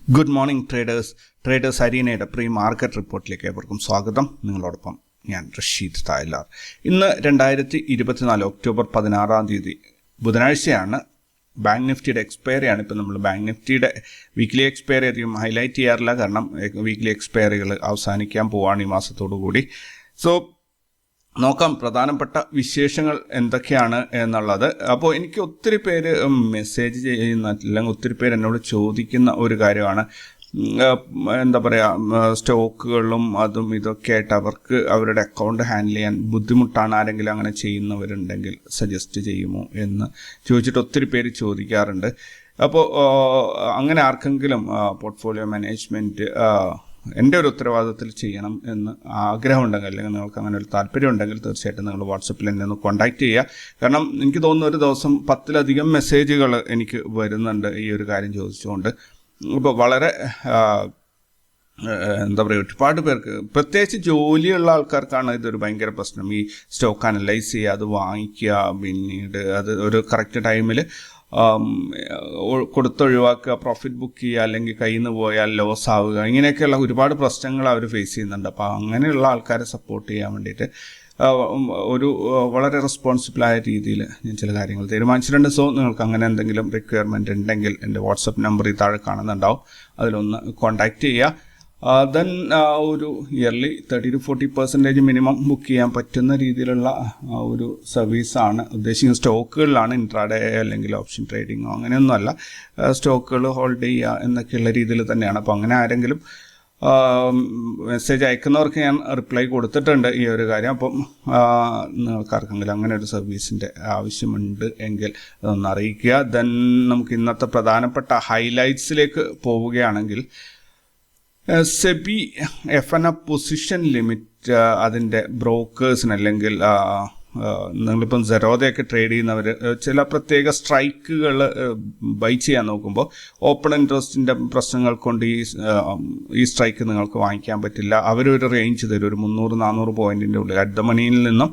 Good morning traders അരീനയുടെ pre market റിപ്പോർട്ടിലേക്ക് ഏവർക്കും സ്വാഗതം. നിങ്ങളോടൊപ്പം ഞാൻ റഷീദ് തായ്ലാർ. ഇന്ന് 2024 ഒക്ടോബർ 16 ബുധനാഴ്ചയാണ്. ബാങ്ക് നിഫ്റ്റിയുടെ എക്സ്പയറിയാണ്. ഇപ്പോൾ നമ്മൾ ബാങ്ക് നിഫ്റ്റിയുടെ വീക്ക്ലി എക്സ്പയറി അധികം ഹൈലൈറ്റ് ചെയ്യാറില്ല, കാരണം വീക്ക്ലി എക്സ്പയറികൾ അവസാനിക്കാൻ പോവാണ് ഈ മാസത്തോടു കൂടി. സോ നോക്കാം പ്രധാനപ്പെട്ട വിശേഷങ്ങൾ എന്തൊക്കെയാണ് എന്നുള്ളത്. അപ്പോൾ എനിക്ക് ഒത്തിരി പേര് മെസ്സേജ് ചെയ്യുന്ന, അല്ലെങ്കിൽ ഒത്തിരി പേര് എന്നോട് ചോദിക്കുന്ന ഒരു കാര്യമാണ്, എന്താ പറയുക, സ്റ്റോക്കുകളും അതും ഇതൊക്കെ ആയിട്ട് അവർക്ക് അവരുടെ അക്കൗണ്ട് ഹാൻഡിൽ ചെയ്യാൻ ബുദ്ധിമുട്ടാണ്, ആരെങ്കിലും അങ്ങനെ ചെയ്യുന്നവരുണ്ടെങ്കിൽ സജസ്റ്റ് ചെയ്യുമോ എന്ന് ചോദിച്ചിട്ട് ഒത്തിരി പേര് ചോദിക്കാറുണ്ട്. അപ്പോൾ അങ്ങനെ ആർക്കെങ്കിലും പോർട്ട്ഫോളിയോ മാനേജ്മെൻറ്റ് എൻ്റെ ഒരു ഉത്തരവാദിത്തത്തിൽ ചെയ്യണം എന്ന് ആഗ്രഹമുണ്ടെങ്കിൽ, അല്ലെങ്കിൽ നിങ്ങൾക്ക് അങ്ങനെ ഒരു താല്പര്യം ഉണ്ടെങ്കിൽ തീർച്ചയായിട്ടും നിങ്ങൾ വാട്സപ്പിൽ എന്നെ ഒന്ന് കോൺടാക്റ്റ് ചെയ്യുക. കാരണം എനിക്ക് തോന്നുന്നു ഒരു ദിവസം 10-ലധികം മെസ്സേജുകൾ എനിക്ക് വരുന്നുണ്ട് ഈ ഒരു കാര്യം ചോദിച്ചുകൊണ്ട്. ഇപ്പോൾ വളരെ എന്താ പറയുക, ഒരുപാട് പേർക്ക്, പ്രത്യേകിച്ച് ജോലിയുള്ള ആൾക്കാർക്കാണ് ഇതൊരു ഭയങ്കര പ്രശ്നം. ഈ സ്റ്റോക്ക് അനലൈസ് ചെയ്യുക, അത് വാങ്ങിക്കുക, പിന്നീട് അത് ഒരു കറക്റ്റ് ടൈമിൽ കൊടുത്തൊഴിവാക്കുക, പ്രോഫിറ്റ് ബുക്ക് ചെയ്യുക, അല്ലെങ്കിൽ കയ്യിൽ നിന്ന് പോയാൽ ലോസ് ആവുക, ഇങ്ങനെയൊക്കെയുള്ള ഒരുപാട് പ്രശ്നങ്ങൾ അവർ ഫേസ് ചെയ്യുന്നുണ്ട്. അപ്പോൾ അങ്ങനെയുള്ള ആൾക്കാരെ സപ്പോർട്ട് ചെയ്യാൻ വേണ്ടിയിട്ട് ഒരു വളരെ റെസ്പോൺസിബിളായ രീതിയിൽ ഞാൻ ചില കാര്യങ്ങൾ തീരുമാനിച്ചിട്ടുണ്ട്. സോ നിങ്ങൾക്ക് അങ്ങനെ എന്തെങ്കിലും റിക്വയർമെൻറ്റ് ഉണ്ടെങ്കിൽ എൻ്റെ വാട്സപ്പ് നമ്പർ ഈ താഴെ കാണുന്നുണ്ടാവും, അതിലൊന്ന് കോൺടാക്റ്റ് ചെയ്യുക. ദെൻ ഒരു ഇയർലി 30-40% മിനിമം ബുക്ക് ചെയ്യാൻ പറ്റുന്ന രീതിയിലുള്ള ഒരു സർവീസാണ് ഉദ്ദേശിക്കുന്നത്. സ്റ്റോക്കുകളിലാണ്, ഇൻട്രാഡേ അല്ലെങ്കിൽ ഓപ്ഷൻ ട്രേഡിങ്ങോ അങ്ങനെയൊന്നുമല്ല, സ്റ്റോക്കുകൾ ഹോൾഡ് ചെയ്യുക എന്നൊക്കെയുള്ള രീതിയിൽ തന്നെയാണ്. അപ്പോൾ അങ്ങനെ ആരെങ്കിലും മെസ്സേജ് അയക്കുന്നവർക്ക് ഞാൻ റിപ്ലൈ കൊടുത്തിട്ടുണ്ട് ഈ ഒരു കാര്യം. അപ്പം നിങ്ങൾക്കാർക്കെങ്കിലും അങ്ങനെ ഒരു സർവീസിൻ്റെ ആവശ്യമുണ്ട് എങ്കിൽ അതൊന്ന് അറിയിക്കുക. ദെൻ നമുക്ക് ഇന്നത്തെ പ്രധാനപ്പെട്ട ഹൈലൈറ്റ്സിലേക്ക് പോവുകയാണെങ്കിൽ, സെബി FNF പൊസിഷൻ ലിമിറ്റ് അതിൻ്റെ ബ്രോക്കേഴ്സിന്, അല്ലെങ്കിൽ നിങ്ങളിപ്പം സെറോദയൊക്കെ ട്രേഡ് ചെയ്യുന്നവർ ചില പ്രത്യേക സ്ട്രൈക്കുകൾ ബൈ ചെയ്യാൻ നോക്കുമ്പോൾ ഓപ്പൺ ഇൻട്രസ്റ്റിൻ്റെ പ്രശ്നങ്ങൾ കൊണ്ട് ഈ സ്ട്രൈക്ക് നിങ്ങൾക്ക് വാങ്ങിക്കാൻ പറ്റില്ല. അവരൊരു റേഞ്ച് തരും, ഒരു 300-400 പോയിൻറ്റിൻ്റെ ഉള്ളിൽ. അറ്റ് ദ മണിയിൽ നിന്നും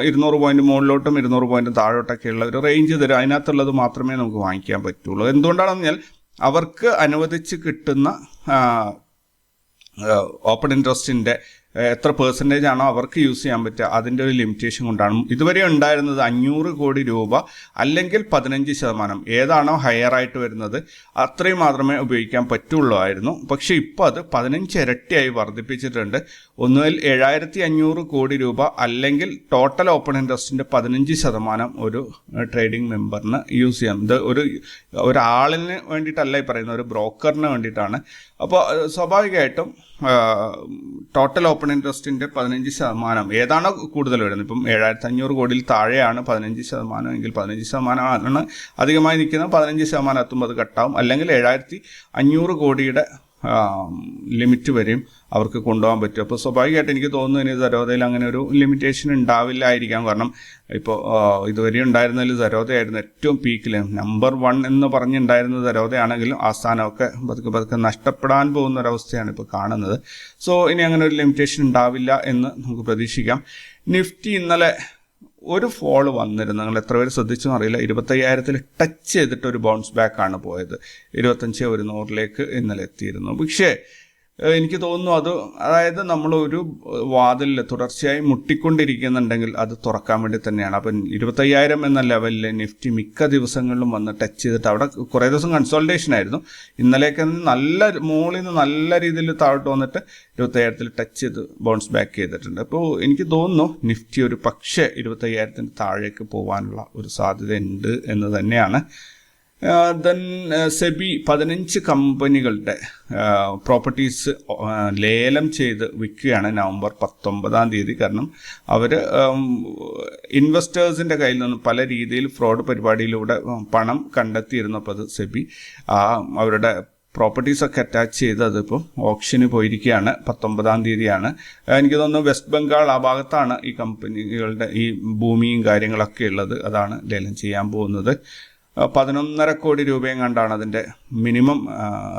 200 പോയിൻറ്റ് മുകളിലോട്ടും 200 പോയിൻറ്റ് താഴോട്ടൊക്കെയുള്ള ഒരു റേഞ്ച് തരും. അതിനകത്തുള്ളത് മാത്രമേ നമുക്ക് വാങ്ങിക്കാൻ പറ്റുള്ളൂ. എന്തുകൊണ്ടാണെന്ന് പറഞ്ഞാൽ അവർക്ക് അനുവദിച്ച് കിട്ടുന്ന ഓപ്പൺ ഇൻട്രസ്റ്റിൻ്റെ എത്ര പെർസെൻറ്റേജ് ആണോ അവർക്ക് യൂസ് ചെയ്യാൻ പറ്റുക, അതിൻ്റെ ഒരു ലിമിറ്റേഷൻ കൊണ്ടാണ്. ഇതുവരെ ഉണ്ടായിരുന്നത് 500 കോടി രൂപ അല്ലെങ്കിൽ 15%, ഏതാണോ ഹയർ ആയിട്ട് വരുന്നത് അത്രയും മാത്രമേ ഉപയോഗിക്കാൻ പറ്റുള്ളൂ ആയിരുന്നു. പക്ഷേ ഇപ്പോൾ അത് 15 ഇരട്ടിയായി വർദ്ധിപ്പിച്ചിട്ടുണ്ട്. ഒന്നുകിൽ 7500 കോടി രൂപ അല്ലെങ്കിൽ ടോട്ടൽ ഓപ്പൺ ഇൻട്രസ്റ്റിൻ്റെ 15% ഒരു ട്രേഡിംഗ് മെമ്പറിന് യൂസ് ചെയ്യാം. ഇത് ഒരാളിന് വേണ്ടിയിട്ടല്ല ഈ പറയുന്നത്, ഒരു ബ്രോക്കറിന് വേണ്ടിയിട്ടാണ്. അപ്പോൾ സ്വാഭാവികമായിട്ടും ടോട്ടൽ ഓപ്പൺ ഇൻട്രസ്റ്റിൻ്റെ 15% ഏതാണോ കൂടുതൽ വരുന്നത്, ഇപ്പം 7500 കോടിയിൽ താഴെയാണ് 15% എങ്കിൽ 15% ആണ് അധികമായി നിൽക്കുന്നത്. 15% എത്തുമ്പോൾ അത് കട്ടാവും. അല്ലെങ്കിൽ 7500 കോടിയുടെ ലിമിറ്റ് വരെയും അവർക്ക് കൊണ്ടുപോകാൻ പറ്റും. അപ്പോൾ സ്വാഭാവികമായിട്ട് എനിക്ക് തോന്നുന്നു ഇനി സരോദയിൽ അങ്ങനെ ഒരു ലിമിറ്റേഷൻ ഉണ്ടാവില്ലായിരിക്കാം. കാരണം ഇപ്പോൾ ഇതുവരെ ഉണ്ടായിരുന്നതിൽ സരോദയായിരുന്നു ഏറ്റവും പീക്കിൽ, നമ്പർ 1 എന്ന് പറഞ്ഞുണ്ടായിരുന്നത് സരോദയാണെങ്കിലും ആ സ്ഥാനമൊക്കെ പതുക്കെ നഷ്ടപ്പെടാൻ പോകുന്ന ഒരവസ്ഥയാണ് ഇപ്പോൾ കാണുന്നത്. സോ ഇനി അങ്ങനെ ഒരു ലിമിറ്റേഷൻ ഉണ്ടാവില്ല എന്ന് നമുക്ക് പ്രതീക്ഷിക്കാം. നിഫ്റ്റി ഇന്നലെ ഒരു ഫോള് വന്നിരുന്നു, നിങ്ങൾ എത്ര പേര് ശ്രദ്ധിച്ചെന്ന് അറിയില്ല. 25,000 ടച്ച് ചെയ്തിട്ട് ഒരു ബൗൺസ് ബാക്കാണ് പോയത്. 25,100 ഇന്നലെ എത്തിയിരുന്നു. പക്ഷേ എനിക്ക് തോന്നുന്നു അതായത് നമ്മളൊരു വാതിലിൽ തുടർച്ചയായി മുട്ടിക്കൊണ്ടിരിക്കുന്നുണ്ടെങ്കിൽ അത് തുറക്കാൻ വേണ്ടി തന്നെയാണ്. അപ്പം 25,000 എന്ന ലെവലിൽ നിഫ്റ്റി മിക്ക ദിവസങ്ങളിലും വന്ന് ടച്ച് ചെയ്തിട്ട് അവിടെ കുറേ ദിവസം കൺസോൾട്ടേഷൻ ആയിരുന്നു. ഇന്നലെയൊക്കെ മുകളിൽ നിന്ന് നല്ല രീതിയിൽ താഴോട്ട് വന്നിട്ട് 25,000 ടച്ച് ചെയ്ത് ബൗൺസ് ബാക്ക് ചെയ്തിട്ടുണ്ട്. അപ്പോൾ എനിക്ക് തോന്നുന്നു നിഫ്റ്റി ഒരു പക്ഷേ 25,000 താഴേക്ക് പോകാനുള്ള ഒരു സാധ്യത ഉണ്ട് എന്ന് തന്നെയാണ്. ദെൻ സെബി 15 കമ്പനികളുടെ പ്രോപ്പർട്ടീസ് ലേലം ചെയ്ത് വിൽക്കുകയാണ് നവംബർ 19. കാരണം അവർ ഇൻവെസ്റ്റേഴ്സിൻ്റെ കയ്യിൽ നിന്ന് പല രീതിയിൽ ഫ്രോഡ് പരിപാടിയിലൂടെ പണം കണ്ടെത്തിയിരുന്നപ്പോൾ അത് സെബി അവരുടെ പ്രോപ്പർട്ടീസൊക്കെ അറ്റാച്ച് ചെയ്ത് അതിപ്പോൾ ഓപ്ഷന് പോയിരിക്കുകയാണ്. 19 എനിക്ക് തോന്നുന്നു വെസ്റ്റ് ബംഗാൾ ആ ഭാഗത്താണ് ഈ കമ്പനികളുടെ ഈ ഭൂമിയും കാര്യങ്ങളൊക്കെ ഉള്ളത്. അതാണ് ലേലം ചെയ്യാൻ പോകുന്നത്. 11.5 കോടി രൂപയും കണ്ടാണ് അതിൻ്റെ മിനിമം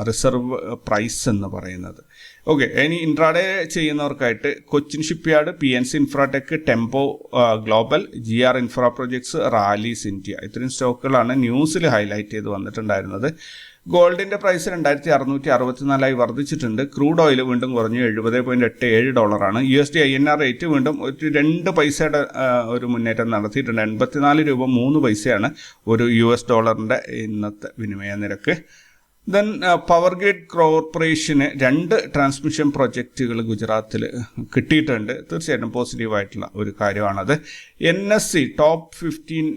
റിസർവ് പ്രൈസ് എന്ന് പറയുന്നത്. ഓക്കെ, ഇനി ഇൻട്രാഡേ ചെയ്യുന്നവർക്കായിട്ട് Cochin Shipyard, PNC Infratech, Tempo Global, GR infra projects, Rallis India, ഇത്രയും സ്റ്റോക്കുകളാണ് ന്യൂസിൽ ഹൈലൈറ്റ് ചെയ്ത് വന്നിട്ടുണ്ടായിരുന്നത്. ഗോൾഡിൻ്റെ പ്രൈസ് 2664 വർദ്ധിച്ചിട്ടുണ്ട്. ക്രൂഡ് ഓയിൽ വീണ്ടും കുറഞ്ഞു, $70.87. USD INR റേറ്റ് വീണ്ടും ഒരു 2 പൈസയുടെ ഒരു മുന്നേറ്റം നടത്തിയിട്ടുണ്ട്. 84 രൂപ 3 പൈസയാണ് ഒരു US ഡോളറിൻ്റെ ഇന്നത്തെ വിനിമയ നിരക്ക്. ദെൻ പവർ ഗ്രിഡ് കോർപ്പറേഷന് 2 ട്രാൻസ്മിഷൻ പ്രൊജക്റ്റുകൾ ഗുജറാത്തിൽ കിട്ടിയിട്ടുണ്ട്. തീർച്ചയായിട്ടും പോസിറ്റീവായിട്ടുള്ള ഒരു കാര്യമാണത്. NSE ടോപ്പ് 15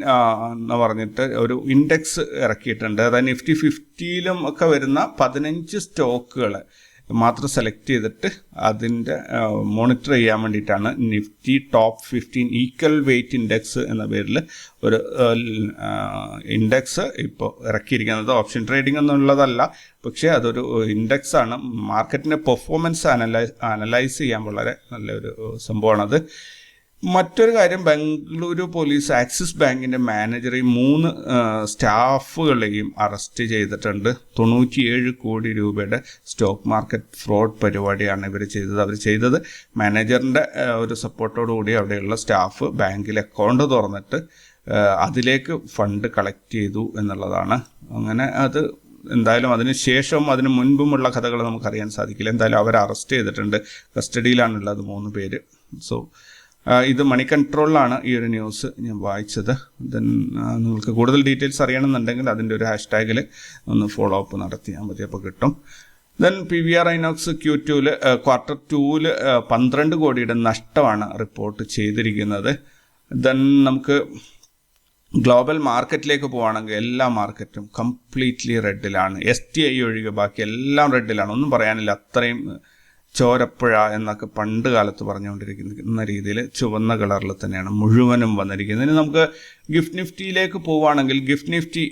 എന്ന് പറഞ്ഞിട്ട് ഒരു ഇൻഡെക്സ് ഇറക്കിയിട്ടുണ്ട്. അതായത് നിഫ്റ്റി 50-ലും ഒക്കെ വരുന്ന 15 സ്റ്റോക്കുകൾ മാത്രം സെലക്ട് ചെയ്തിട്ട് അതിൻ്റെ മോണിറ്റർ ചെയ്യാൻ വേണ്ടിയിട്ടാണ് Nifty top 15 equal weight index എന്ന പേരിൽ ഒരു ഇൻഡെക്സ് ഇപ്പോൾ ഇറക്കിയിരിക്കുന്നത്. ഓപ്ഷൻ ട്രേഡിംഗ് എന്നുള്ളതല്ല, പക്ഷേ അതൊരു ഇൻഡെക്സാണ്. മാർക്കറ്റിൻ്റെ പെർഫോമൻസ് അനലൈസ് ചെയ്യാൻ വളരെ നല്ലൊരു സംഭവമാണത്. മറ്റൊരു കാര്യം, ബംഗളൂരു പോലീസ് ആക്സിസ് ബാങ്കിൻ്റെ മാനേജറെയും 3 സ്റ്റാഫുകളെയും അറസ്റ്റ് ചെയ്തിട്ടുണ്ട്. 97 കോടി രൂപയുടെ സ്റ്റോക്ക് മാർക്കറ്റ് ഫ്രോഡ് പരിപാടിയാണ് ഇവർ ചെയ്തത്. അവർ ചെയ്തത് മാനേജറിൻ്റെ ഒരു സപ്പോർട്ടോടുകൂടി അവിടെയുള്ള സ്റ്റാഫ് ബാങ്കിൽ അക്കൗണ്ട് തുറന്നിട്ട് അതിലേക്ക് ഫണ്ട് കളക്ട് ചെയ്തു എന്നുള്ളതാണ്. അങ്ങനെ അത് എന്തായാലും അതിന് ശേഷവും അതിന് മുൻപുമുള്ള കഥകൾ നമുക്കറിയാൻ സാധിക്കില്ല. എന്തായാലും അവരെ അറസ്റ്റ് ചെയ്തിട്ടുണ്ട്. കസ്റ്റഡിയിലാണുള്ളത് 3 പേര്. സോ ഇത് മണി കൺട്രോളിലാണ് ഈ ഒരു ന്യൂസ് ഞാൻ വായിച്ചത്. ദെൻ നിങ്ങൾക്ക് കൂടുതൽ ഡീറ്റെയിൽസ് അറിയണമെന്നുണ്ടെങ്കിൽ അതിൻ്റെ ഒരു ഹാഷ്ടാഗിൽ ഒന്ന് ഫോളോ അപ്പ് നടത്തിയാൽ മതി, അപ്പോൾ കിട്ടും. Then PVR INOX Q2 quarter 2 12 കോടിയുടെ നഷ്ടമാണ് റിപ്പോർട്ട് ചെയ്തിരിക്കുന്നത്. ദെൻ നമുക്ക് ഗ്ലോബൽ മാർക്കറ്റിലേക്ക് പോവുകയാണെങ്കിൽ എല്ലാ മാർക്കറ്റും കംപ്ലീറ്റ്ലി റെഡിലാണ്. STI ഒഴികെ ബാക്കി എല്ലാം റെഡിലാണ്. ഒന്നും പറയാനില്ല. അത്രയും ചോരപ്പുഴ എന്നൊക്കെ പണ്ട് കാലത്ത് പറഞ്ഞുകൊണ്ടിരിക്കുന്ന രീതിയിൽ ചുവന്ന കളറിൽ തന്നെയാണ് മുഴുവനും വന്നിരിക്കുന്നത്. ഇനി നമുക്ക് ഗിഫ്റ്റ് നിഫ്റ്റിയിലേക്ക് പോവുകയാണെങ്കിൽ ഗിഫ്റ്റ് നിഫ്റ്റി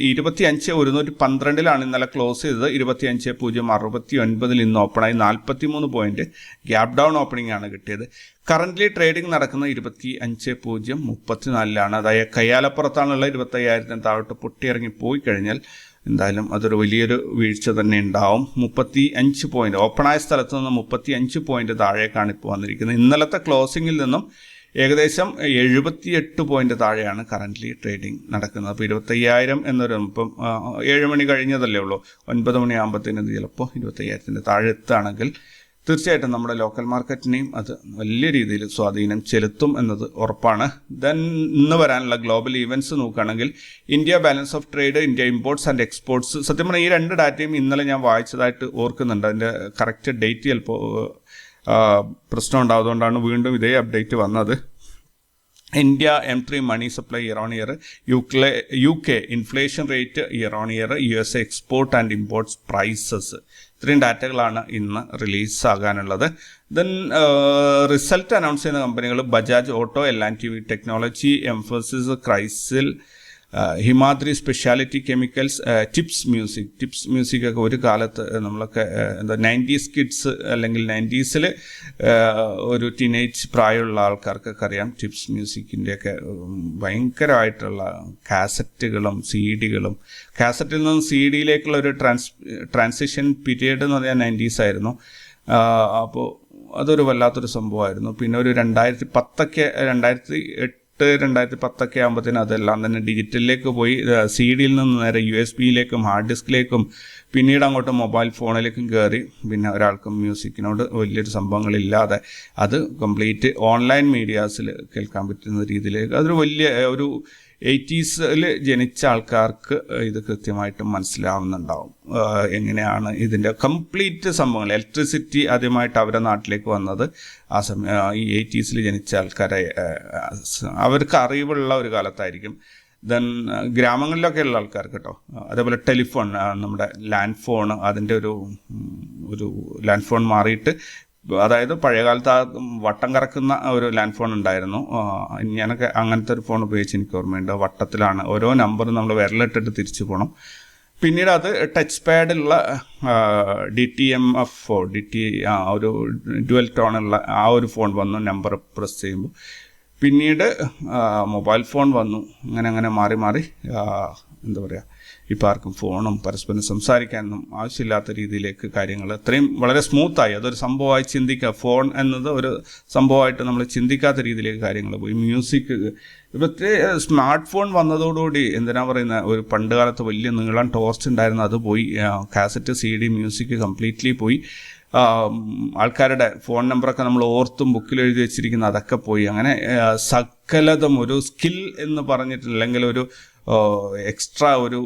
25,112 ഇന്നലെ ക്ലോസ് ചെയ്തത്. 25,069 ഇന്ന് ഓപ്പണായി. 43 പോയിന്റ് ഗ്യാപ് ഡൗൺ ഓപ്പണിംഗ് ആണ് കിട്ടിയത്. കറൻ്റ്ലി ട്രേഡിംഗ് നടക്കുന്നത് 25,034 അതായത് കയ്യാലപ്പുറത്താണുള്ള 25,000 താഴോട്ട് പൊട്ടിയിറങ്ങി പോയി കഴിഞ്ഞാൽ എന്തായാലും അതൊരു വലിയൊരു വീഴ്ച തന്നെ ഉണ്ടാവും. 35 പോയിന്റ് ഓപ്പണായ സ്ഥലത്ത് നിന്ന് 35 പോയിന്റ് താഴേക്കാണ് ഇപ്പോൾ വന്നിരിക്കുന്നത്. ഇന്നലത്തെ ക്ലോസിങ്ങിൽ നിന്നും ഏകദേശം 78 പോയിന്റ് താഴെയാണ് കറൻ്റ്ലി ട്രേഡിംഗ് നടക്കുന്നത്. അപ്പോൾ 25,000 എന്നൊരു ഇപ്പം 7 മണി കഴിഞ്ഞതല്ലേ ഉള്ളൂ. 9 മണിയാകുമ്പോഴത്തേനും ചിലപ്പോൾ 25,000 താഴെ എത്തുകയാണെങ്കിൽ തീർച്ചയായിട്ടും നമ്മുടെ ലോക്കൽ മാർക്കറ്റിനെയും അത് വലിയ രീതിയിൽ സ്വാധീനം ചെലുത്തും എന്നത് ഉറപ്പാണ്. ദെൻ ഇന്ന് വരാനുള്ള ഗ്ലോബൽ ഈവൻറ്റ്സ് നോക്കുകയാണെങ്കിൽ India balance of trade, India imports and exports. സത്യം പറഞ്ഞാൽ ഈ 2 ഡാറ്റയും ഇന്നലെ ഞാൻ വായിച്ചതായിട്ട് ഓർക്കുന്നുണ്ട്. അതിൻ്റെ കറക്റ്റ് ഡേറ്റ് ചിലപ്പോൾ പ്രശ്നം ഉണ്ടായതുകൊണ്ടാണ് വീണ്ടും ഇതേ അപ്ഡേറ്റ് വന്നത്. ഇന്ത്യ M3 money supply year on year, UK inflation rate year on year, USA export and imports prices. ഇത്രയും ഡാറ്റകളാണ് ഇന്ന് റിലീസാകാനുള്ളത്. ദെൻ റിസൾട്ട് അനൗൺസ് ചെയ്യുന്ന കമ്പനികൾ Bajaj Auto, L&T technology, Mphasis, Crisil, Himadri speciality chemicals, Tips Music ഒക്കെ ഒരു കാലത്ത് നമ്മളൊക്കെ എന്താ 90s കിഡ്സ് അല്ലെങ്കിൽ 90s ഒരു ടീനേജ് പ്രായമുള്ള ആൾക്കാർക്കൊക്കെ അറിയാം. ടിപ്സ് മ്യൂസിക്കിൻ്റെയൊക്കെ ഭയങ്കരമായിട്ടുള്ള കാസറ്റുകളും CD-കളും, കാസറ്റിൽ നിന്ന് CD-യിലേക്കുള്ള ഒരു ട്രാൻസിഷൻ പീരീഡ് എന്ന് പറഞ്ഞാൽ 90s ആയിരുന്നു. അപ്പോൾ അതൊരു വല്ലാത്തൊരു സംഭവമായിരുന്നു. പിന്നെ ഒരു 2010 2010 ആകുമ്പോഴത്തേനും അതെല്ലാം തന്നെ ഡിജിറ്റലിലേക്ക് പോയി. CD-യിൽ നിന്ന് നേരെ USB-യിലേക്കും ഹാർഡ് ഡിസ്കിലേക്കും പിന്നീട് അങ്ങോട്ട് മൊബൈൽ ഫോണിലേക്കും കയറി. പിന്നെ ഒരാൾക്കും മ്യൂസിക്കിനോട് വലിയൊരു സംഭവങ്ങളില്ലാതെ അത് കംപ്ലീറ്റ് ഓൺലൈൻ മീഡിയാസിൽ കേൾക്കാൻ പറ്റുന്ന രീതിയിലേക്ക് അതൊരു വലിയ ഒരു 80s ജനിച്ച ആൾക്കാർക്ക് ഇത് കൃത്യമായിട്ടും മനസ്സിലാവുന്നുണ്ടാവും എങ്ങനെയാണ് ഇതിൻ്റെ കംപ്ലീറ്റ് സംഭവങ്ങൾ. ഇലക്ട്രിസിറ്റി ആദ്യമായിട്ട് അവരുടെ നാട്ടിലേക്ക് വന്നത് ആ സമയം ഈ 80s ജനിച്ച ആൾക്കാരെ അവർക്ക് അറിവുള്ള ഒരു കാലത്തായിരിക്കും. ദെൻ ഗ്രാമങ്ങളിലൊക്കെ ഉള്ള ആൾക്കാർക്ക് കേട്ടോ. അതേപോലെ ടെലിഫോൺ, നമ്മുടെ ലാൻഡ് ഫോൺ, അതിൻ്റെ ഒരു ലാൻഡ് ഫോൺ മാറിയിട്ട്, അതായത് പഴയകാലത്ത് ആ വട്ടം കറക്കുന്ന ഒരു ലാൻഡ് ഫോൺ ഉണ്ടായിരുന്നു. ഞാനൊക്കെ അങ്ങനത്തെ ഒരു ഫോൺ ഉപയോഗിച്ച് എനിക്ക് ഓർമ്മയുണ്ട്. വട്ടത്തിലാണ് ഓരോ നമ്പറും നമ്മൾ വിരലിട്ടിട്ട് തിരിച്ചു പോകണം. പിന്നീട് അത് ടച്ച് പാഡിലുള്ള DTMF ഒരു ഡ്യുവൽ ടോണുള്ള ആ ഒരു ഫോൺ വന്നു. നമ്പർ പ്രസ് ചെയ്യുമ്പോൾ പിന്നീട് മൊബൈൽ ഫോൺ വന്നു. അങ്ങനെ മാറി എന്താ പറയുക, ഇപ്പോൾ ആർക്കും ഫോണും പരസ്പരം സംസാരിക്കാനൊന്നും ആവശ്യമില്ലാത്ത രീതിയിലേക്ക് കാര്യങ്ങൾ അത്രയും വളരെ സ്മൂത്തായി, അതൊരു സംഭവമായി ചിന്തിക്കുക, ഫോൺ എന്നത് ഒരു സംഭവമായിട്ട് നമ്മൾ ചിന്തിക്കാത്ത രീതിയിലേക്ക് കാര്യങ്ങൾ പോയി. മ്യൂസിക് ഇപ്പോഴത്തെ സ്മാർട്ട് ഫോൺ വന്നതോടുകൂടി എന്തിനാ പറയുന്ന, ഒരു പണ്ട് കാലത്ത് വലിയ നീളം ടോർച്ച് ഉണ്ടായിരുന്നു, അത് പോയി. കാസറ്റ്, CD, മ്യൂസിക് കംപ്ലീറ്റ്ലി പോയി. ആൾക്കാരുടെ ഫോൺ നമ്പറൊക്കെ നമ്മൾ ഓർത്തും ബുക്കിൽ എഴുതി വെച്ചിരിക്കുന്ന അതൊക്കെ പോയി. അങ്ങനെ സകലതും ഒരു സ്കിൽ എന്ന് പറഞ്ഞിട്ടില്ലെങ്കിൽ ഒരു എക്സ്ട്രാ ഒരു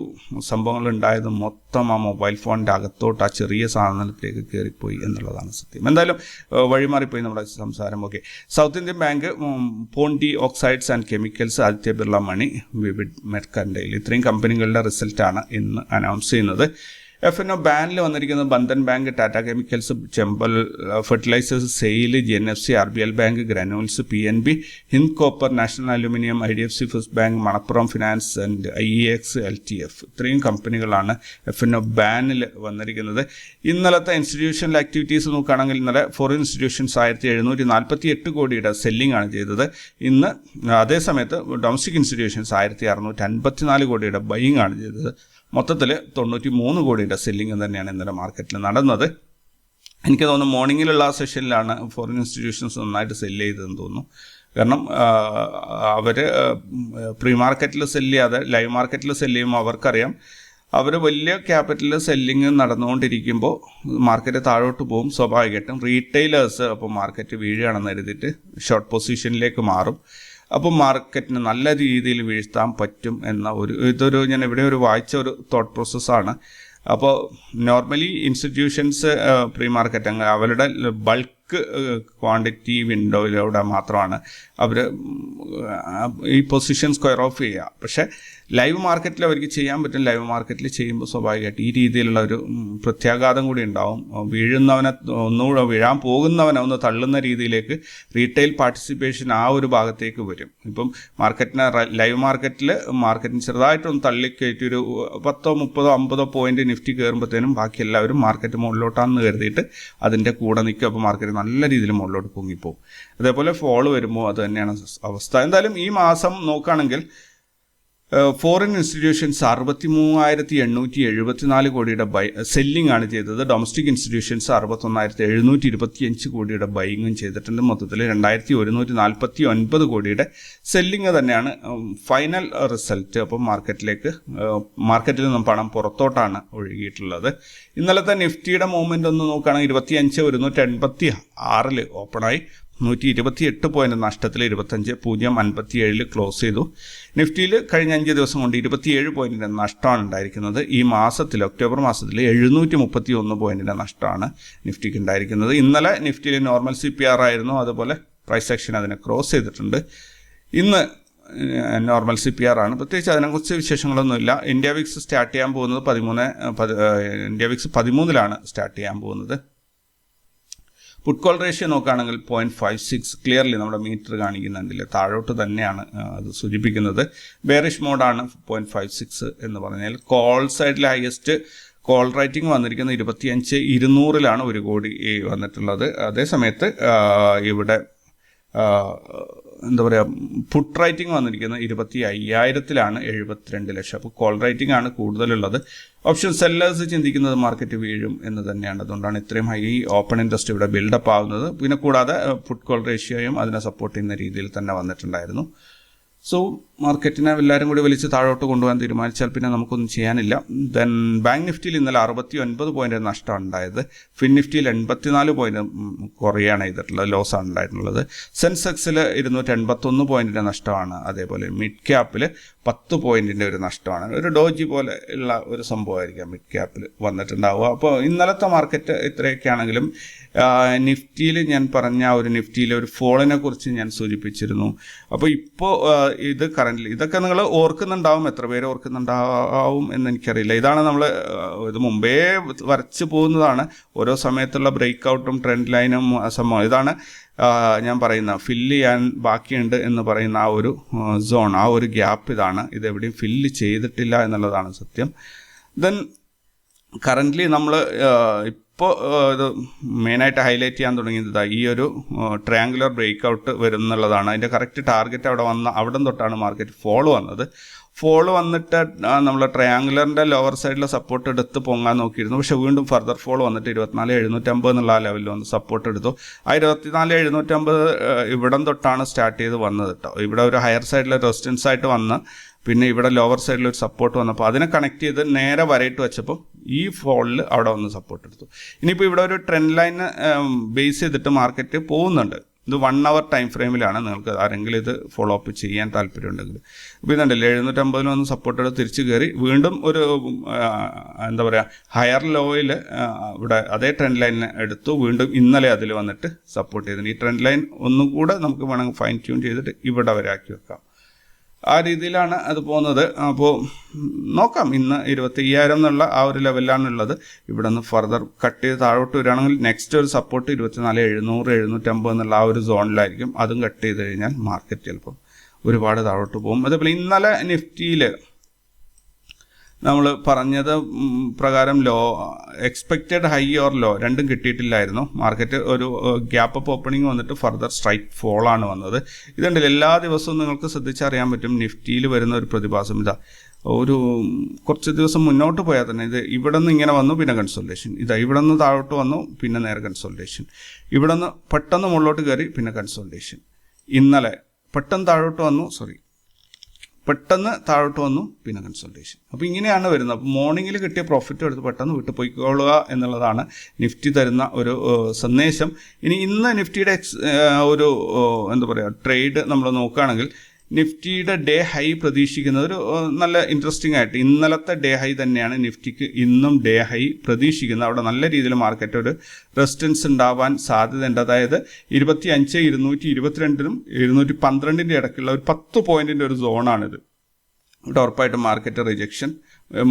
സംഭവങ്ങൾ ഉണ്ടായത് മൊത്തം ആ മൊബൈൽ ഫോണിൻ്റെ അകത്തോട്ട് ആ ചെറിയ സാധനത്തിലേക്ക് കയറിപ്പോയി എന്നുള്ളതാണ് സത്യം. എന്തായാലും വഴിമാറിപ്പോയി നമ്മുടെ സംസാരം. Okay, South Indian Bank, Pondy oxides and chemicals, Aditya Birla Money, Vivid Mercantile, ഇത്രയും കമ്പനികളുടെ റിസൾട്ടാണ് ഇന്ന് അനൗൺസ് ചെയ്യുന്നത്. F&O ബാനിൽ വന്നിരിക്കുന്നത് Bandhan Bank, Tata Chemicals, Chambal fertilisers, SAIL, GNFC, RBL bank, granules, PNB, Hind Copper, National Aluminium, IDFC First Bank, Manappuram Finance and IEX, LTF, ഇത്രയും കമ്പനികളാണ് F&O ബാനിൽ വന്നിരിക്കുന്നത്. ഇന്നലത്തെ ഇൻസ്റ്റിറ്റ്യൂഷണൽ ആക്ടിവിറ്റീസ് നോക്കുകയാണെങ്കിൽ ഇന്നലെ ഫോറിൻ ഇൻസ്റ്റിറ്റ്യൂഷൻസ് 1748 കോടിയുടെ സെല്ലിംഗ് ആണ് ചെയ്തത്. ഇന്ന് അതേസമയത്ത് ഡൊമസ്റ്റിക് ഇൻസ്റ്റിറ്റ്യൂഷൻസ് 1654 കോടിയുടെ ബൈയിങ് ആണ് ചെയ്തത്. മൊത്തത്തിൽ 93 കോടിയുടെ സെല്ലിംഗ് തന്നെയാണ് ഇന്നലെ മാർക്കറ്റിൽ നടന്നത്. എനിക്ക് തോന്നുന്നു മോർണിംഗിലുള്ള ആ സെഷനിലാണ് ഫോറിൻ ഇൻസ്റ്റിറ്റ്യൂഷൻസ് നന്നായിട്ട് സെല്ല് ചെയ്തതെന്ന് തോന്നുന്നു. കാരണം അവർ പ്രീ മാർക്കറ്റിൽ സെല്ല് ചെയ്യാതെ ലൈവ് മാർക്കറ്റിൽ സെല്ല് ചെയ്യുമ്പോൾ അവർക്കറിയാം അവർ വലിയ ക്യാപിറ്റൽ സെല്ലിങ് നടന്നുകൊണ്ടിരിക്കുമ്പോൾ മാർക്കറ്റ് താഴോട്ട് പോകും. സ്വാഭാവികമായിട്ടും റീറ്റെയിലേഴ്സ് അപ്പോൾ മാർക്കറ്റ് വീഴുകയാണെന്ന് എഴുതിയിട്ട് ഷോർട്ട് പൊസിഷനിലേക്ക് മാറും. അപ്പോൾ മാർക്കറ്റിന് നല്ല രീതിയിൽ വീഴ്ത്താൻ പറ്റും എന്ന ഇതൊരു ഞാൻ ഇവിടെ വായിച്ച ഒരു തോട്ട് പ്രോസസ്സാണ്. അപ്പോൾ നോർമലി ഇൻസ്റ്റിറ്റ്യൂഷൻസ് പ്രീ മാർക്കറ്റ് അവരുടെ ബൾക്ക് ക്വാണ്ടിറ്റി വിൻഡോയിലൂടെ മാത്രമാണ് അവർ ഈ പൊസിഷൻ സ്ക്വയർ ഓഫ് ചെയ്യുക. പക്ഷേ ലൈവ് മാർക്കറ്റിൽ അവർക്ക് ചെയ്യാൻ പറ്റും. ലൈവ് മാർക്കറ്റിൽ ചെയ്യുമ്പോൾ സ്വാഭാവികമായിട്ട് ഈ രീതിയിലുള്ള ഒരു പ്രത്യാഘാതം കൂടി ഉണ്ടാവും. വീഴുന്നവനെ ഒന്നുകൂടെ വീഴാൻ പോകുന്നവനെ ഒന്ന് തള്ളുന്ന രീതിയിലേക്ക് റീറ്റെയിൽ പാർട്ടിസിപ്പേഷൻ ആ ഒരു ഭാഗത്തേക്ക് വരും. ഇപ്പം ലൈവ് മാർക്കറ്റിന് ചെറുതായിട്ടൊന്ന് തള്ളിക്കയറ്റി ഒരു 10, 30, 50 പോയിന്റ് നിഫ്റ്റി കയറുമ്പോഴത്തേനും ബാക്കി എല്ലാവരും മാർക്കറ്റ് മുകളിലോട്ടാണെന്ന് കരുതിയിട്ട് അതിൻ്റെ കൂടെ നിൽക്കും. അപ്പോൾ മാർക്കറ്റ് നല്ല രീതിയിൽ മുകളിലോട്ട് പൊങ്ങിപ്പോകും. അതേപോലെ ഫോള് വരുമ്പോൾ അത് തന്നെയാണ് അവസ്ഥ. എന്തായാലും ഈ മാസം നോക്കുകയാണെങ്കിൽ ഫോറിൻ ഇൻസ്റ്റിറ്റ്യൂഷൻസ് 63,874 കോടിയുടെ സെല്ലിംഗ് ആണ് ചെയ്തത്. ഡൊമസ്റ്റിക് ഇൻസ്റ്റിറ്റ്യൂഷൻസ് 61,725 കോടിയുടെ ബൈയിങ്ങും ചെയ്തിട്ടുണ്ട്. മൊത്തത്തിൽ 2,149 കോടിയുടെ സെല്ലിംഗ് തന്നെയാണ് ഫൈനൽ റിസൾട്ട്. അപ്പം മാർക്കറ്റിൽ നിന്നും പണം പുറത്തോട്ടാണ് ഒഴുകിയിട്ടുള്ളത്. ഇന്നലത്തെ നിഫ്റ്റിയുടെ മൂവ്മെൻ്റ് ഒന്ന് നോക്കുകയാണെങ്കിൽ 25,186 ഓപ്പണായി 128 പോയിന്റ് നഷ്ടത്തിൽ 25,057 ക്ലോസ് ചെയ്തു. നിഫ്റ്റിയിൽ കഴിഞ്ഞ 5 ദിവസം കൊണ്ട് 27 പോയിന്റിൻ്റെ നഷ്ടമാണ് ഉണ്ടായിരിക്കുന്നത്. ഈ മാസത്തിൽ ഒക്ടോബർ മാസത്തിൽ 731 പോയിന്റിൻ്റെ നഷ്ടമാണ് നിഫ്റ്റിക്ക് ഉണ്ടായിരിക്കുന്നത്. ഇന്നലെ നിഫ്റ്റിയിൽ നോർമൽ CPR ആയിരുന്നു, അതുപോലെ പ്രൈസ് ആക്ഷൻ അതിനെ ക്രോസ് ചെയ്തിട്ടുണ്ട്. ഇന്ന് നോർമൽ CPR ആണ്. പ്രത്യേകിച്ച് അതിനെക്കുറിച്ച് വിശേഷങ്ങളൊന്നുമില്ല. ഇന്ത്യ വിക്സ് സ്റ്റാർട്ട് ചെയ്യാൻ പോകുന്നത് 13-ലാണ് സ്റ്റാർട്ട് ചെയ്യാൻ പോകുന്നത്. പുട്ട് കോൾ റേഷ്യോ നോക്കുകയാണെങ്കിൽ 0.56 ക്ലിയർലി നമ്മുടെ മീറ്റർ കാണിക്കുന്നുണ്ടല്ലേ, താഴോട്ട് തന്നെയാണ് അത് സൂചിപ്പിക്കുന്നത്. ബെയറിഷ് മോഡാണ് 0.56 എന്ന് പറഞ്ഞാൽ. കോൾ സൈഡിൽ ഹയസ്റ്റ് കോൾ റേറ്റിംഗ് വന്നിരിക്കുന്നത് 25,200 1 കോടി വന്നിട്ടുള്ളത്. അതേസമയത്ത് ഇവിടെ എന്താ പറയുക, പുട്ട് റേറ്റിംഗ് വന്നിരിക്കുന്നത് 25,000 72 ലക്ഷം. അപ്പോൾ കോൾ റേറ്റിംഗ് ആണ് കൂടുതലുള്ളത്. ഓപ്ഷൻ സെല്ലേഴ്സ് ചിന്തിക്കുന്നത് മാർക്കറ്റ് വീഴും എന്ന് തന്നെയാണ്. അതുകൊണ്ടാണ് ഇത്രയും ഹൈ ഓപ്പൺ ഇൻട്രസ്റ്റ് ഇവിടെ ബിൽഡപ്പ് ആവുന്നത്. പിന്നെ കൂടാതെ പുട്ട് കോൾ റേഷ്യോയും അതിനെ സപ്പോർട്ട് ചെയ്യുന്ന രീതിയിൽ തന്നെ വന്നിട്ടുണ്ടായിരുന്നു. സോ മാർക്കറ്റിനെ എല്ലാവരും കൂടി വലിച്ച് താഴോട്ട് കൊണ്ടുപോകാൻ തീരുമാനിച്ചാൽ പിന്നെ നമുക്കൊന്നും ചെയ്യാനില്ല. ദെൻ ബാങ്ക് നിഫ്റ്റിയിൽ ഇന്നലെ 69 പോയിന്റ് നഷ്ടമാണ് ഉണ്ടായത്. ഫിൻ നിഫ്റ്റിയിൽ 84 പോയിന്റ് കുറയാണ് ചെയ്തിട്ടുള്ളത്, ലോസാണ് ഉണ്ടായിട്ടുള്ളത്. സെൻസെക്സിൽ 281 പോയിന്റിൻ്റെ നഷ്ടമാണ്. അതേപോലെ മിഡ് ക്യാപ്പിൽ 10 പോയിന്റിൻ്റെ ഒരു നഷ്ടമാണ്. ഒരു ഡോജി പോലെ ഉള്ള ഒരു സംഭവമായിരിക്കാം മിഡ് ക്യാപ്പിൽ വന്നിട്ടുണ്ടാവുക. അപ്പോൾ ഇന്നലത്തെ മാർക്കറ്റ് ഇത്രയൊക്കെയാണെങ്കിലും നിഫ്റ്റിയിൽ ഞാൻ പറഞ്ഞ നിഫ്റ്റിയിലെ ഒരു ഫോളിനെ കുറിച്ച് ഞാൻ സൂചിപ്പിച്ചിരുന്നു. അപ്പോൾ ഇപ്പോൾ ഇത് കറൻ്റ് ഇതൊക്കെ നിങ്ങൾ ഓർക്കുന്നുണ്ടാവും. എത്ര പേര് ഓർക്കുന്നുണ്ടാവും എന്ന് എനിക്കറിയില്ല. ഇതാണ് നമ്മൾ ഇത് മുമ്പേ വരച്ച് പോകുന്നതാണ്. ഓരോ സമയത്തുള്ള ബ്രേക്ക് ഔട്ടും ട്രെൻഡ് ലൈനും സംഭവം ഇതാണ് ഞാൻ പറയുന്ന ഫില്ല് ചെയ്യാൻ ബാക്കിയുണ്ട് എന്ന് പറയുന്ന ആ ഒരു സോൺ, ആ ഒരു ഗ്യാപ്പ് ഇതാണ്. ഇതെവിടെയും ഫില്ല് ചെയ്തിട്ടില്ല എന്നുള്ളതാണ് സത്യം. ദെൻ കറൻ്റ്ലി നമ്മൾ ഇപ്പോൾ ഇത് മെയിനായിട്ട് ഹൈലൈറ്റ് ചെയ്യാൻ തുടങ്ങിയത് ഈ ഒരു ട്രയാങ്കുലർ ബ്രേക്ക് ഔട്ട് വരും എന്നുള്ളതാണ്. അതിൻ്റെ കറക്റ്റ് ടാർഗറ്റ് അവിടെ തൊട്ടാണ് മാർക്കറ്റ് ഫോളോ വന്നത്. ഫോള് വന്നിട്ട് നമ്മൾ ട്രയാങ്കുലറിൻ്റെ ലോവർ സൈഡിലെ സപ്പോർട്ട് എടുത്ത് പൊങ്ങാൻ നോക്കിയിരുന്നു. പക്ഷേ വീണ്ടും ഫർദർ ഫോൾ വന്നിട്ട് 24,750 എന്നുള്ള ആ ലെവലിൽ വന്ന് സപ്പോർട്ട് എടുത്തു. ആ 24,750 ഇവിടം തൊട്ടാണ് സ്റ്റാർട്ട് ചെയ്ത് വന്നത് കേട്ടോ. ഇവിടെ ഒരു ഹയർ സൈഡിലെ റെസിസ്റ്റൻസ് ആയിട്ട് വന്ന് പിന്നെ ഇവിടെ ലോവർ സൈഡിൽ ഒരു സപ്പോർട്ട് വന്നപ്പോൾ അതിനെ കണക്ട് ചെയ്ത് നേരെ വരയിട്ട് വെച്ചപ്പോൾ ഈ ഫോളിൽ അവിടെ വന്ന് സപ്പോർട്ട് എടുത്തു. ഇനിയിപ്പോൾ ഇവിടെ ഒരു ട്രെൻഡ് ലൈൻ ബേസ് ചെയ്തിട്ട് മാർക്കറ്റ് പോകുന്നുണ്ട്. ഇത് 1 hour ടൈം ഫ്രെയിമിലാണ്. നിങ്ങൾക്ക് ആരെങ്കിലും ഇത് ഫോളോ അപ്പ് ചെയ്യാൻ താല്പര്യമുണ്ടെങ്കിൽ ഇപ്പോൾ ഇതുണ്ടല്ലോ 750 വന്ന് സപ്പോർട്ട് എടുത്ത് തിരിച്ച് കയറി വീണ്ടും ഒരു എന്താ പറയുക ഹയർ ലോയിൽ ഇവിടെ അതേ ട്രെൻഡ് ലൈനിനെ എടുത്തു. വീണ്ടും ഇന്നലെ അതിൽ വന്നിട്ട് സപ്പോർട്ട് ചെയ്തിട്ടുണ്ട്. ഈ ട്രെൻഡ് ലൈൻ ഒന്നും കൂടെ നമുക്ക് വേണമെങ്കിൽ ഫൈൻ ട്യൂൺ ചെയ്തിട്ട് ഇവിടെ വരെ ആക്കി വെക്കാം. ആ രീതിയിലാണ് അത് പോകുന്നത്. അപ്പോൾ നോക്കാം. ഇന്ന് 25,000 എന്നുള്ള ആ ഒരു ലെവലിലാണുള്ളത്. ഇവിടെ നിന്ന് ഫർദർ കട്ട് ചെയ്ത് താഴോട്ട് വരികയാണെങ്കിൽ നെക്സ്റ്റ് ഒരു സപ്പോർട്ട് 24,700 750 എന്നുള്ള ആ ഒരു സോണിലായിരിക്കും. അതും കട്ട് ചെയ്ത് കഴിഞ്ഞാൽ മാർക്കറ്റ് ചിലപ്പോൾ ഒരുപാട് താഴോട്ട് പോകും. അതേപോലെ ഇന്നലെ നിഫ്റ്റിയിൽ നമ്മൾ പറഞ്ഞത് പ്രകാരം എക്സ്പെക്റ്റഡ് ഹൈ ഓർ ലോ രണ്ടും കിട്ടിയിട്ടില്ലായിരുന്നു. മാർക്കറ്റ് ഒരു ഗ്യാപ്പ് അപ്പ് ഓപ്പണിംഗ് വന്നിട്ട് ഫർദർ സ്ട്രൈറ്റ് ഫോളാണ് വന്നത്. ഇതുണ്ടല്ലോ എല്ലാ ദിവസവും നിങ്ങൾക്ക് ശ്രദ്ധിച്ചറിയാൻ പറ്റും നിഫ്റ്റിയിൽ വരുന്ന ഒരു പ്രതിഭാസം. ഒരു കുറച്ച് ദിവസം മുന്നോട്ട് പോയാൽ തന്നെ ഇത് ഇവിടെ നിന്ന് ഇങ്ങനെ വന്നു, പിന്നെ കൺസോൾട്ടേഷൻ. ഇവിടെ നിന്ന് താഴോട്ട് വന്നു, പിന്നെ നേരെ കൺസോൾട്ടേഷൻ. ഇവിടെ നിന്ന് പെട്ടെന്ന് മുകളിലോട്ട് കയറി, പിന്നെ കൺസോൾട്ടേഷൻ. ഇന്നലെ പെട്ടെന്ന് താഴോട്ട് വന്നു, പെട്ടെന്ന് താഴോട്ട് വന്നു, പിന്നെ കൺസൾട്ടേഷൻ. അപ്പോൾ ഇങ്ങനെയാണ് വരുന്നത്. അപ്പോൾ മോർണിംഗിൽ കിട്ടിയ പ്രോഫിറ്റ് എടുത്ത് പെട്ടെന്ന് വിട്ട് പോയിക്കൊള്ളുക എന്നുള്ളതാണ് നിഫ്റ്റി തരുന്ന ഒരു സന്ദേശം. ഇന്ന് നിഫ്റ്റിയുടെ ഒരു എന്താ പറയുക ട്രേഡ് നമ്മൾ നോക്കുകയാണെങ്കിൽ നിഫ്റ്റിയുടെ ഡേ ഹൈ പ്രതീക്ഷിക്കുന്നത് ഒരു നല്ല ഇൻട്രസ്റ്റിംഗ് ആയിട്ട് ഇന്നലത്തെ ഡേ ഹൈ തന്നെയാണ് നിഫ്റ്റിക്ക് ഇന്നും ഡേ ഹൈ പ്രതീക്ഷിക്കുന്നത്. അവിടെ നല്ല രീതിയിൽ മാർക്കറ്റ് ഒരു റെസിസ്റ്റൻസ് ഉണ്ടാവാൻ സാധ്യതയുണ്ട്. അതായത് 25,222 212 ഇടയ്ക്കുള്ള ഒരു 10 പോയിന്റിൻ്റെ ഒരു സോണാണിത്. ഇവിടെ ഉറപ്പായിട്ടും മാർക്കറ്റ് റിജക്ഷൻ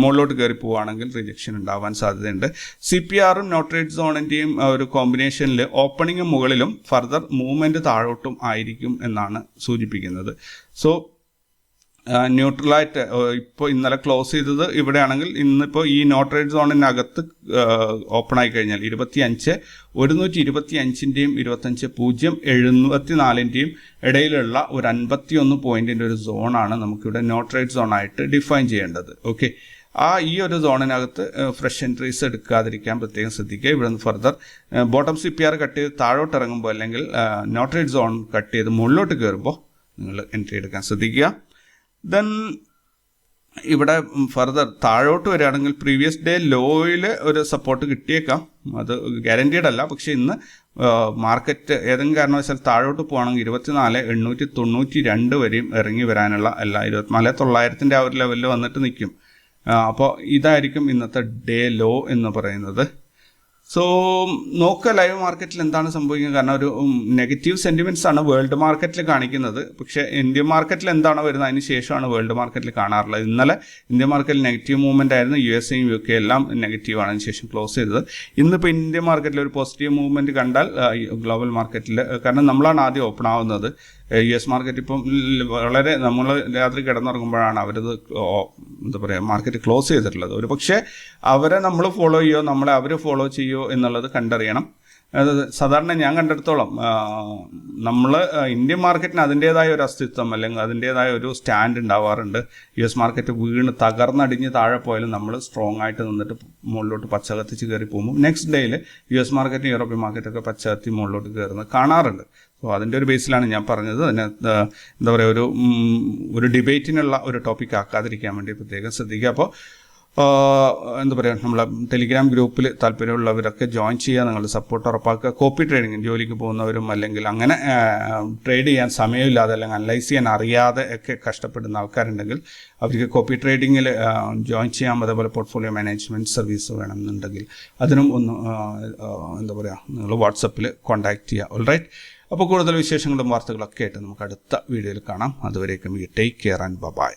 മുകളിലോട്ട് കയറി പോവുകയാണെങ്കിൽ റിജക്ഷൻ ഉണ്ടാവാൻ സാധ്യതയുണ്ട്. CPR-ഉം നോട്ട് റേറ്റ് സോണിൻ്റെയും ഒരു കോമ്പിനേഷനിൽ ഓപ്പണിംഗ് മുകളിലും ഫർദർ മൂവ്മെൻറ്റ് താഴോട്ടും ആയിരിക്കും എന്നാണ് സൂചിപ്പിക്കുന്നത്. സോ ന്യൂട്രലായിട്ട് ഇപ്പോൾ ഇന്നലെ ക്ലോസ് ചെയ്തത് ഇവിടെയാണെങ്കിൽ ഇന്നിപ്പോൾ ഈ നോട്ട് റേറ്റ് സോണിനകത്ത് ഓപ്പൺ ആയി കഴിഞ്ഞാൽ 25,125-ൻ്റെയും 25,074-ൻ്റെയും ഇടയിലുള്ള ഒരു 51 പോയിന്റിൻ്റെ ഒരു സോണാണ് നമുക്കിവിടെ നോട്ട് റേറ്റ് സോണായിട്ട് ഡിഫൈൻ ചെയ്യേണ്ടത്. ഓക്കെ, ഈ ഒരു സോണിനകത്ത് ഫ്രഷ് എൻട്രീസ് എടുക്കാതിരിക്കാൻ പ്രത്യേകം ശ്രദ്ധിക്കുക. ഇവിടെ നിന്ന് ഫർദർ ബോട്ടം CPR കട്ട് ചെയ്ത് താഴോട്ട് ഇറങ്ങുമ്പോൾ അല്ലെങ്കിൽ നോട്ട് റേറ്റ് സോൺ കട്ട് ചെയ്ത് മുകളിലോട്ട് കയറുമ്പോൾ നിങ്ങൾ എൻട്രി എടുക്കാൻ ശ്രദ്ധിക്കുക. ദെൻ ഇവിടെ ഫർദർ താഴോട്ട് വരികയാണെങ്കിൽ പ്രീവിയസ് ഡേ ലോയിൽ ഒരു സപ്പോർട്ട് കിട്ടിയേക്കാം. അത് ഗ്യാരൻറ്റീഡ് അല്ല. പക്ഷേ ഇന്ന് മാർക്കറ്റ് ഏതെങ്കിലും കാരണവശാൽ താഴോട്ട് പോകുകയാണെങ്കിൽ 24,892 വരെയും ഇറങ്ങി വരാനുള്ള 24,900 ആ ഒരു ലെവലിൽ വന്നിട്ട് നിൽക്കും. അപ്പോൾ ഇതായിരിക്കും ഇന്നത്തെ ഡേ ലോ എന്ന് പറയുന്നത്. സോ നോക്കുക ലൈവ് മാർക്കറ്റിൽ എന്താണ് സംഭവിക്കുന്നത്. കാരണം ഒരു നെഗറ്റീവ് സെൻറ്റിമെൻറ്റ്സ് ആണ് വേൾഡ് മാർക്കറ്റിൽ കാണിക്കുന്നത്. പക്ഷേ ഇന്ത്യൻ മാർക്കറ്റിൽ എന്താണോ വരുന്നത് അതിന് ശേഷമാണ് വേൾഡ് മാർക്കറ്റിൽ കാണാറുള്ളത്. ഇന്നലെ ഇന്ത്യൻ മാർക്കറ്റിൽ നെഗറ്റീവ് മൂവ്മെൻ്റ് ആയിരുന്നു. USA-യും UK എല്ലാം നെഗറ്റീവാണ്, അതിന് ശേഷം ക്ലോസ് ചെയ്തത്. ഇന്നിപ്പോൾ ഇന്ത്യൻ മാർക്കറ്റിൽ ഒരു പോസിറ്റീവ് മൂവ്മെൻറ്റ് കണ്ടാൽ ഗ്ലോബൽ മാർക്കറ്റിൽ, കാരണം നമ്മളാണ് ആദ്യം ഓപ്പൺ ആവുന്നത്. US മാർക്കറ്റ് ഇപ്പം വളരെ നമ്മൾ രാത്രി കിടന്നുറങ്ങുമ്പോഴാണ് അവരത് എന്താ പറയുക മാർക്കറ്റ് ക്ലോസ് ചെയ്തിട്ടുള്ളത്. ഒരു പക്ഷേ അവരെ നമ്മൾ ഫോളോ ചെയ്യുമോ നമ്മളെ അവർ ഫോളോ ചെയ്യുമോ എന്നുള്ളത് കണ്ടറിയണം. സാധാരണ ഞാൻ കണ്ടെടുത്തോളം നമ്മൾ ഇന്ത്യൻ മാർക്കറ്റിന് അതിൻ്റേതായ ഒരു അസ്തിത്വം അല്ലെങ്കിൽ അതിൻ്റേതായ ഒരു സ്റ്റാൻഡ് ഉണ്ടാവാറുണ്ട്. US മാർക്കറ്റ് വീണ് തകർന്നടിഞ്ഞ് താഴെ പോയാലും നമ്മൾ സ്ട്രോങ് ആയിട്ട് നിന്നിട്ട് മുകളിലോട്ട് പച്ചകത്തിച്ച് കയറി പോകുമ്പോൾ നെക്സ്റ്റ് ഡേയിൽ US മാർക്കറ്റും യൂറോപ്യൻ മാർക്കറ്റൊക്കെ പച്ചകത്തി മുകളിലോട്ട് കയറുന്നത് കാണാറുണ്ട്. സോ അതിൻ്റെ ഒരു ബേസിലാണ് ഞാൻ പറഞ്ഞത്. അതിനകത്ത് എന്താ പറയുക ഒരു ഡിബേറ്റിനുള്ള ഒരു ടോപ്പിക് ആക്കാതിരിക്കാൻ വേണ്ടി പ്രത്യേകം ശ്രദ്ധിക്കുക. അപ്പോൾ എന്താ പറയുക നമ്മളെ ടെലിഗ്രാം ഗ്രൂപ്പിൽ താല്പര്യമുള്ളവരൊക്കെ ജോയിൻ ചെയ്യുക. നിങ്ങൾ സപ്പോർട്ട് ഉറപ്പാക്കുക. കോപ്പി ട്രേഡിങ് ജോലിക്ക് പോകുന്നവരും അല്ലെങ്കിൽ അങ്ങനെ ട്രേഡ് ചെയ്യാൻ സമയമില്ലാതെ അല്ലെങ്കിൽ അനലൈസ് ചെയ്യാൻ അറിയാതെ ഒക്കെ കഷ്ടപ്പെടുന്ന ആൾക്കാരുണ്ടെങ്കിൽ അവർക്ക് കോപ്പി ട്രേഡിങ്ങിൽ ജോയിൻ ചെയ്യാം. അതേപോലെ പോർട്ട്ഫോളിയോ മാനേജ്മെൻറ്റ് സർവീസ് വേണമെന്നുണ്ടെങ്കിൽ അതിനും ഒന്ന് എന്താ പറയുക നിങ്ങൾ വാട്സപ്പിൽ കോൺടാക്റ്റ് ചെയ്യുക. ഓൾറൈറ്റ്. അപ്പോൾ കൂടുതൽ വിശേഷങ്ങളും വാർത്തകളൊക്കെ ആയിട്ട് നമുക്ക് അടുത്ത വീഡിയോയിൽ കാണാം. അതുവരേക്കും ടേക്ക് കെയർ ആൻഡ് ബൈ.